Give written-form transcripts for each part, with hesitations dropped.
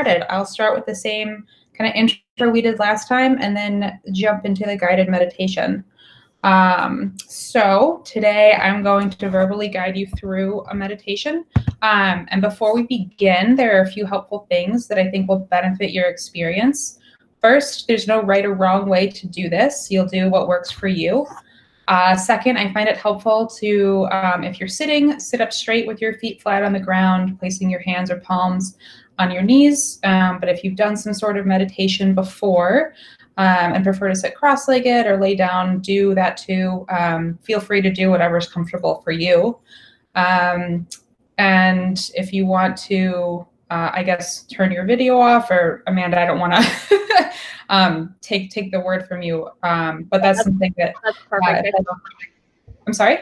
I'll start with the same kind of intro we did last time and then jump into the guided meditation. So today I'm going to verbally guide you through a meditation. And before we begin, there are a few helpful things that I think will benefit your experience. First, there's no right or wrong way to do this. You'll do what works for you. Second, I find it helpful to, if you're sitting, sit up straight with your feet flat on the ground, placing your hands or palms on your knees. But if you've done some sort of meditation before and prefer to sit cross-legged or lay down, do that too. Feel free to do whatever's comfortable for you. And if you want to, I guess, turn your video off, or Amanda, I don't want to take the word from you, but that's something that. That's perfect. I'm sorry?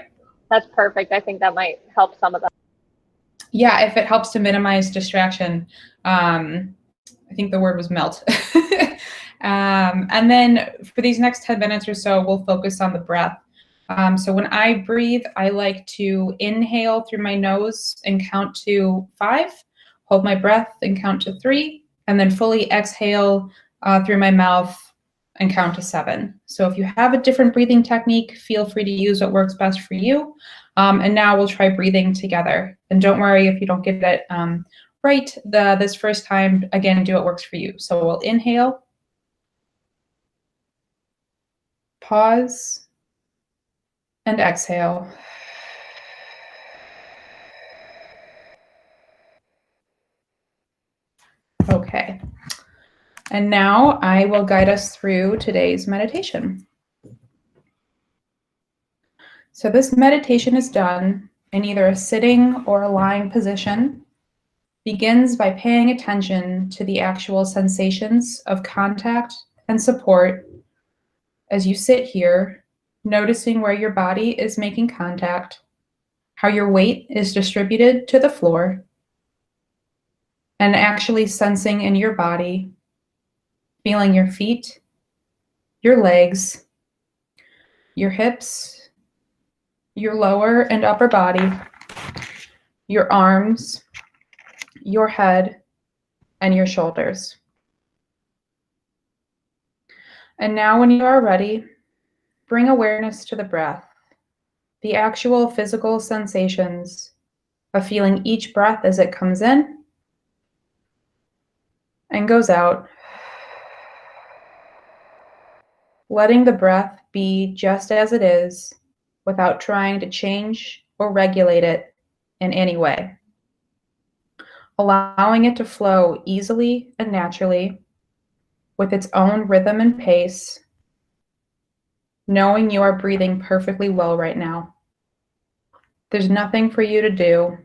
That's perfect. I think that might help some of them. Yeah, if it helps to minimize distraction, I think the word was melt. And then for these next 10 minutes or so, we'll focus on the breath. So when I breathe, I like to inhale through my nose and count to 5, hold my breath and count to 3, and then fully exhale through my mouth and count to 7. So if you have a different breathing technique, feel free to use what works best for you. And now we'll try breathing together. And don't worry if you don't get it right this first time. Again, do what works for you. So we'll inhale, pause, and exhale. Okay. And now I will guide us through today's meditation. So this meditation is done in either a sitting or a lying position. Begins by paying attention to the actual sensations of contact and support as you sit here, noticing where your body is making contact, how your weight is distributed to the floor, and actually sensing in your body, feeling your feet, your legs, your hips, your lower and upper body, your arms, your head, and your shoulders. And now when you are ready, bring awareness to the breath, the actual physical sensations of feeling each breath as it comes in and goes out, letting the breath be just as it is without trying to change or regulate it in any way. Allowing it to flow easily and naturally with its own rhythm and pace, knowing you are breathing perfectly well right now. There's nothing for you to do,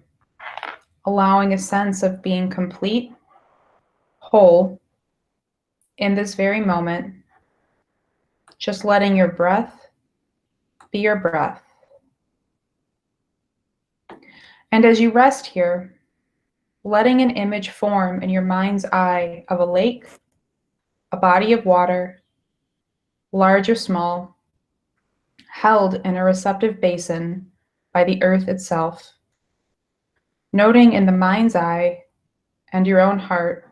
allowing a sense of being complete, whole, in this very moment, just letting your breath be your breath. And as you rest here, letting an image form in your mind's eye of a lake, a body of water, large or small, held in a receptive basin by the earth itself. Noting in the mind's eye and your own heart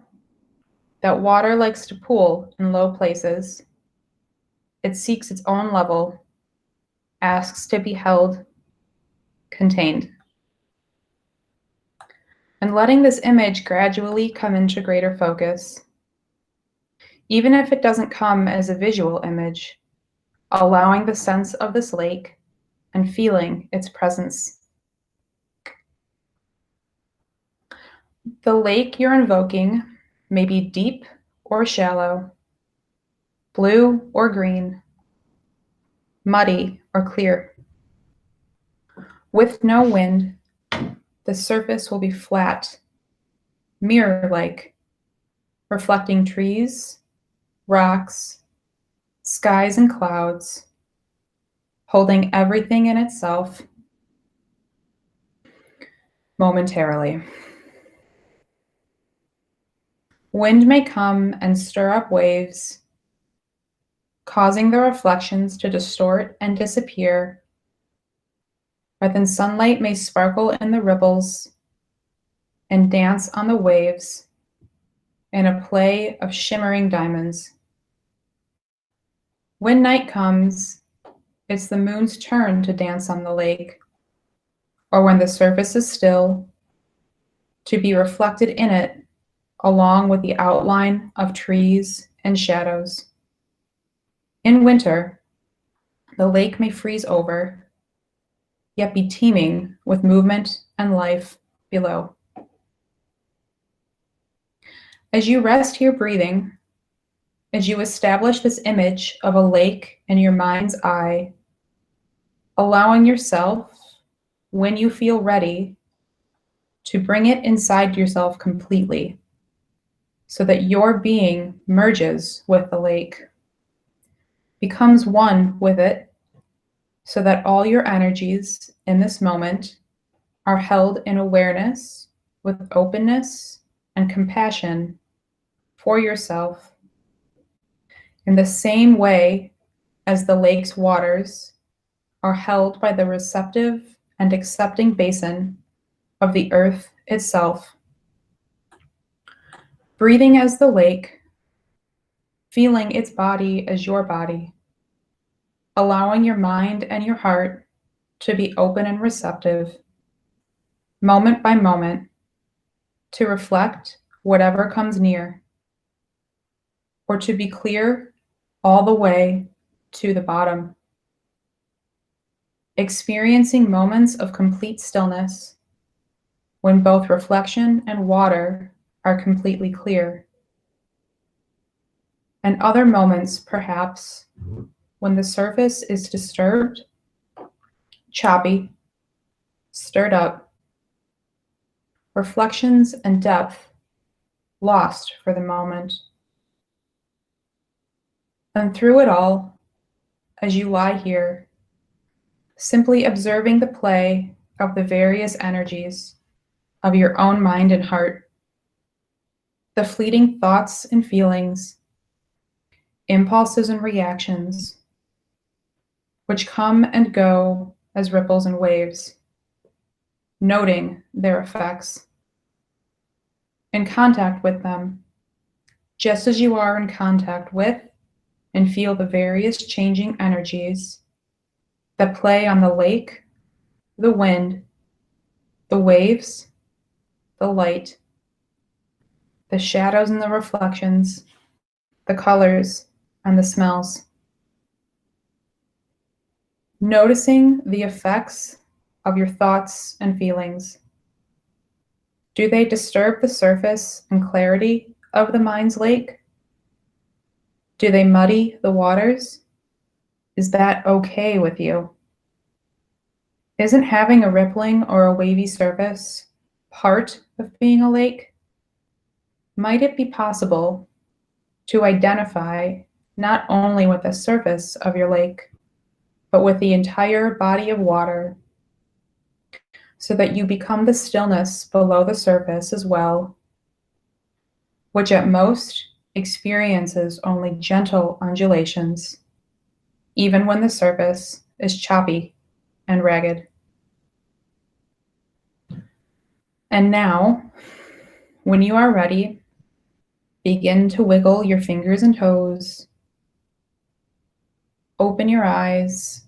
that water likes to pool in low places. It seeks its own level, asks to be held, contained. And letting this image gradually come into greater focus. Even if it doesn't come as a visual image, allowing the sense of this lake and feeling its presence. The lake you're invoking may be deep or shallow, blue or green, muddy or clear. With no wind, the surface will be flat, mirror-like, reflecting trees, rocks, skies and clouds, holding everything in itself momentarily. Wind may come and stir up waves, causing the reflections to distort and disappear, but then sunlight may sparkle in the ripples and dance on the waves, in a play of shimmering diamonds. When night comes, it's the moon's turn to dance on the lake, or when the surface is still, to be reflected in it along with the outline of trees and shadows. In winter, the lake may freeze over, yet be teeming with movement and life below. As you rest here breathing, as you establish this image of a lake in your mind's eye, allowing yourself, when you feel ready, to bring it inside yourself completely, so that your being merges with the lake, becomes one with it, so that all your energies in this moment are held in awareness with openness and compassion for yourself, in the same way as the lake's waters are held by the receptive and accepting basin of the earth itself. Breathing as the lake, feeling its body as your body, allowing your mind and your heart to be open and receptive, moment by moment, to reflect whatever comes near, or to be clear all the way to the bottom. Experiencing moments of complete stillness when both reflection and water are completely clear. And other moments, perhaps, when the surface is disturbed, choppy, stirred up, reflections and depth lost for the moment. And through it all, as you lie here, simply observing the play of the various energies of your own mind and heart, the fleeting thoughts and feelings, impulses and reactions, which come and go as ripples and waves, noting their effects, in contact with them, just as you are in contact with and feel the various changing energies that play on the lake, the wind, the waves, the light, the shadows and the reflections, the colors and the smells. Noticing the effects of your thoughts and feelings. Do they disturb the surface and clarity of the mind's lake? Do they muddy the waters? Is that okay with you? Isn't having a rippling or a wavy surface part of being a lake? Might it be possible to identify not only with the surface of your lake, but with the entire body of water, so that you become the stillness below the surface as well, which at most experiences only gentle undulations, even when the surface is choppy and ragged. And now, when you are ready, begin to wiggle your fingers and toes, open your eyes,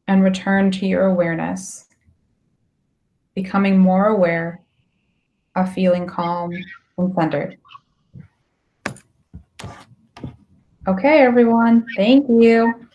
and return to your awareness, becoming more aware of feeling calm and centered. Okay, everyone, thank you.